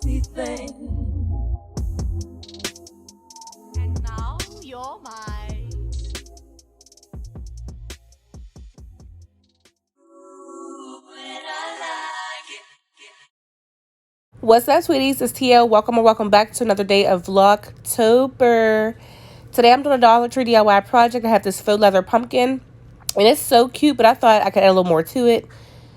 Sweet thing. And now you're mine. What's up, sweeties? It's TeeElle. Welcome or welcome back to another day of Vlogtober. Today I'm doing a Dollar Tree DIY project. I have this faux leather pumpkin, and it's so cute, but I thought I could add a little more to it.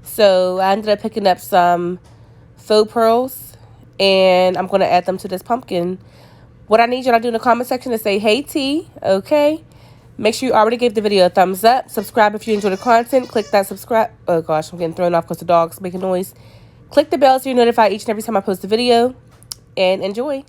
So I ended up picking up some faux pearls, and I'm going to add them to this pumpkin. What I need you to do in the comment section is say, hey, T, okay? Make sure you already gave the video a thumbs up. Subscribe if you enjoy the content. Click that subscribe. Oh, gosh, I'm getting thrown off because the dog's making noise. Click the bell so you're notified each and every time I post a video. And enjoy.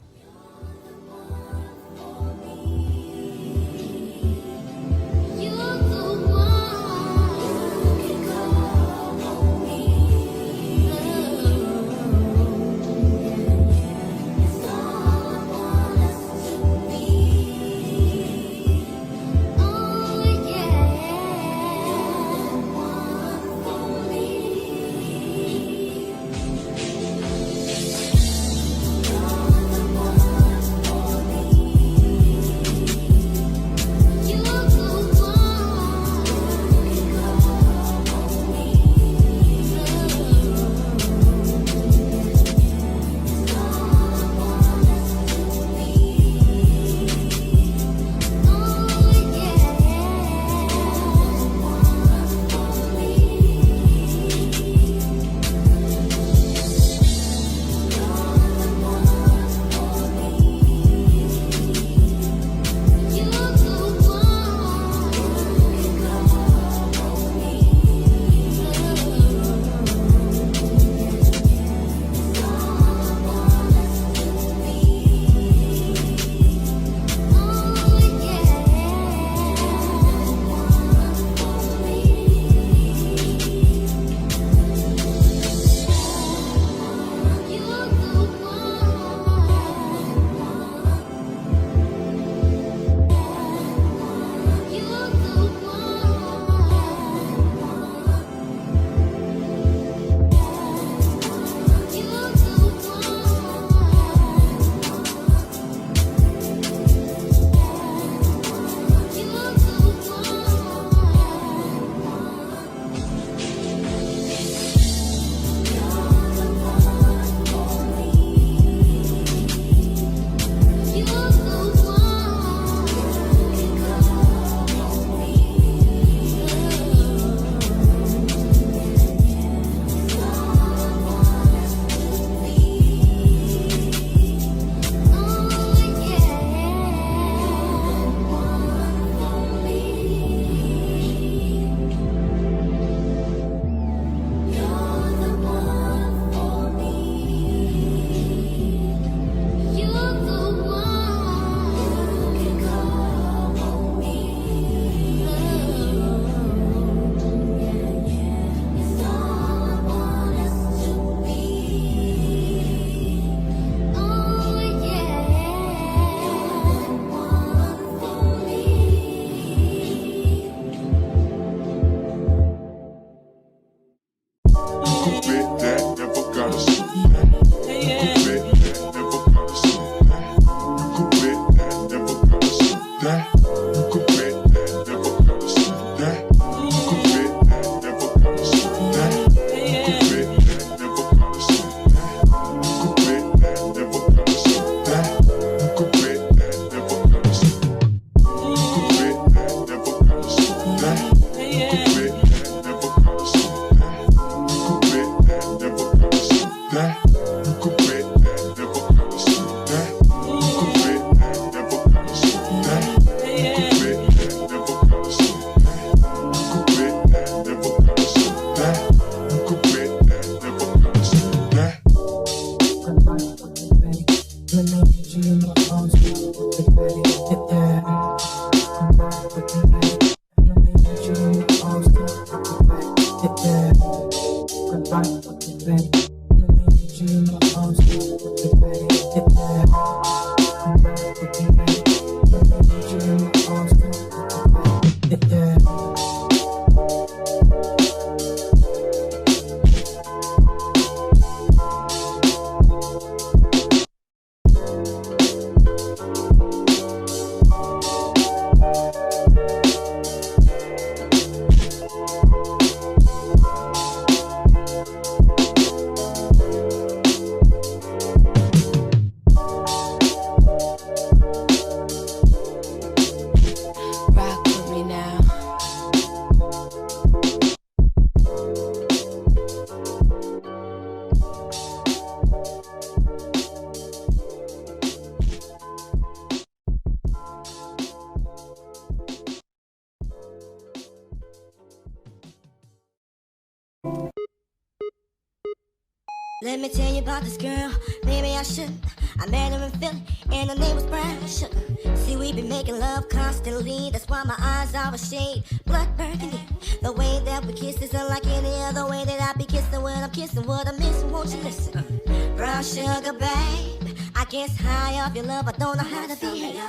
Let me tell you about this girl, maybe I shouldn't. I met her in Philly, and her name was Brown Sugar. See, we been making love constantly, that's why my eyes are a shade blood burgundy. The way that we kiss is unlike any other way that I be kissing when I'm kissing what I'm missing, won't you listen? Brown sugar, babe, I guess high off your love, I don't know how to behave.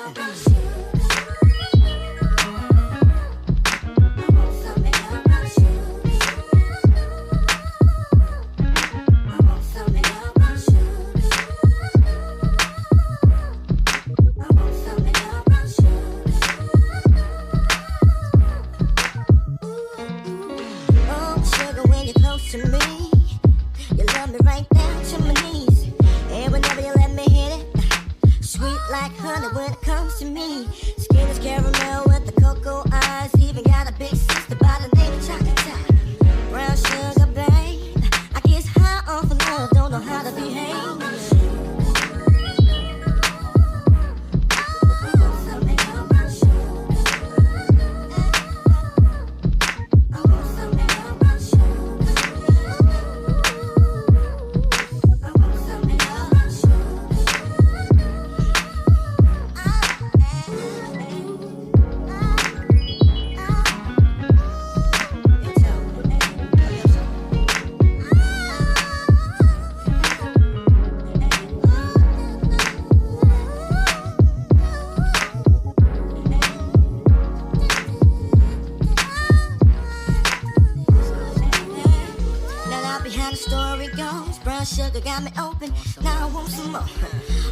Sugar got me open, now I want some more.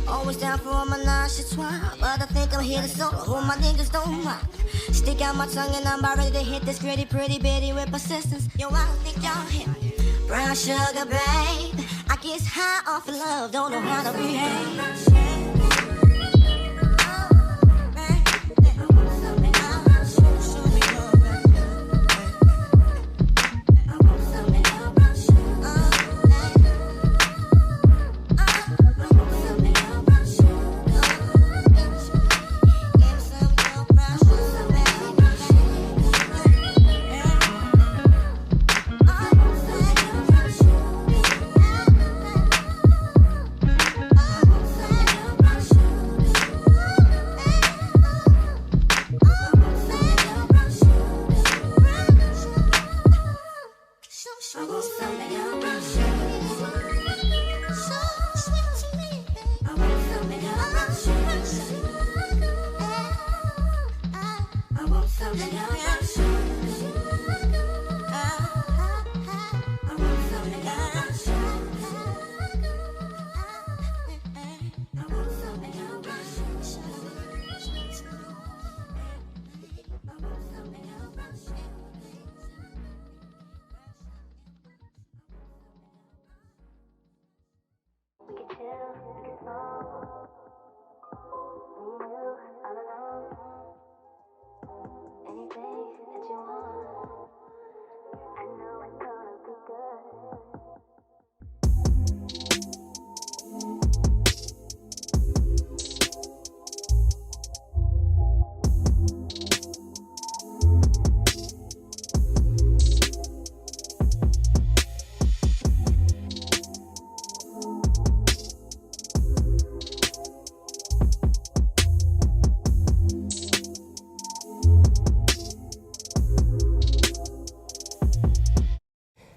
Always down for my nauseous swine, but I think I'm here to solo. Who my niggas don't mind. Stick out my tongue and I'm about ready to hit this gritty, pretty bitty with persistence. Yo, I don't think y'all hit me. Brown sugar, babe, I guess high off of love, don't know how to behave.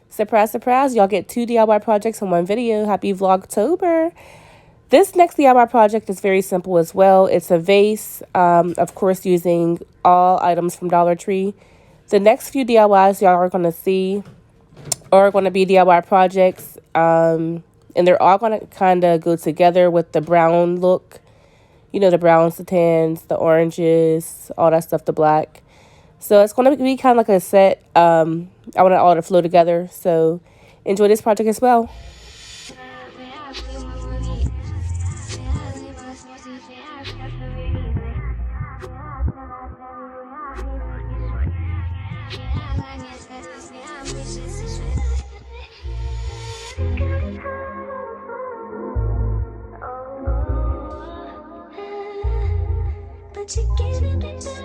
Surprise, surprise, y'all get 2 DIY projects in one video. Happy Vlogtober. This next DIY project is very simple as well. It's a vase, of course, using all items from Dollar Tree. The next few DIYs y'all are going to see are going to be DIY projects, and they're all going to kind of go together with the brown look. You know, the browns, the tans, the oranges, all that stuff, the black. So it's going to be kind of like a set. I want it all to flow together. So enjoy this project as well. But you get a bit better.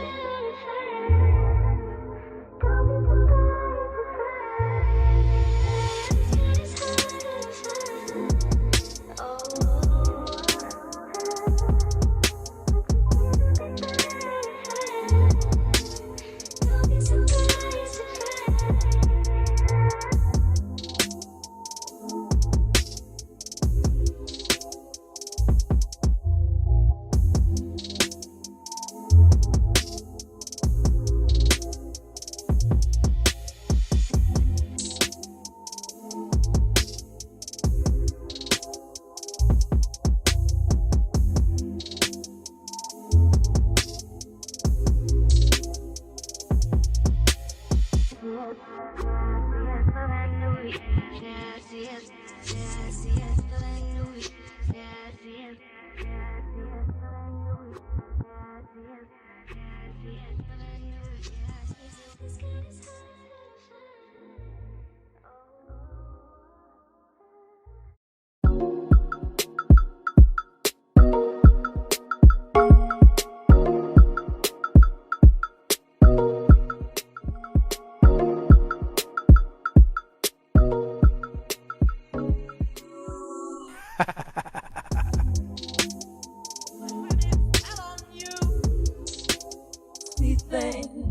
Sweet thing.